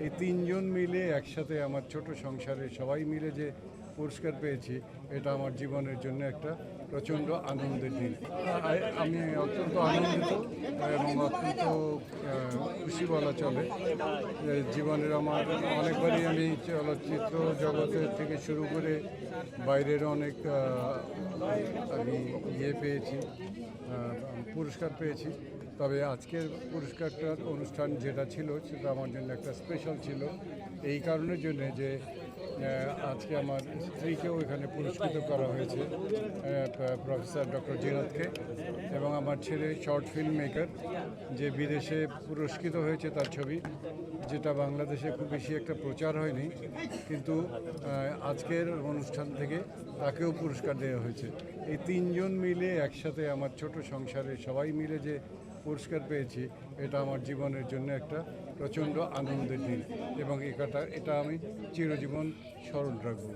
এই তিনজন মিলে একসাথে আমার ছোট সংসারে সবাই মিলে যে পুরস্কার পেয়েছি, এটা আমার জীবনের জন্য একটা প্রচণ্ড আনন্দের দিন। আমি অত্যন্ত আনন্দিত এবং অত্যন্ত খুশি বলা চলে। জীবনের আমার অনেকবারই আমি চলচ্চিত্র জগতের থেকে শুরু করে বাইরের অনেক আমি পেয়েছি, পুরস্কার পেয়েছি। তবে আজকের পুরস্কারটার অনুষ্ঠান যেটা ছিল সেটা আমার জন্য একটা স্পেশাল ছিল, এই কারণের জন্য যে আজকে আমার স্ত্রীকেও এখানে পুরস্কৃত করা হয়েছে, প্রফেসর ডক্টর জিনাতকে, এবং আমার ছেলে শর্ট ফিল্ম মেকার যে বিদেশে পুরস্কৃত হয়েছে তার ছবি, যেটা বাংলাদেশে খুব বেশি একটা প্রচার হয়নি, কিন্তু আজকের অনুষ্ঠান থেকে তাকেও পুরস্কার দেওয়া হয়েছে। এই তিনজন মিলে একসাথে আমার ছোট সংসারে সবাই মিলে যে পুরস্কার পেয়েছি, এটা আমার জীবনের জন্য একটা প্রচণ্ড আনন্দের দিন এবং এটা আমি চিরজীবন স্মরণ রাখব।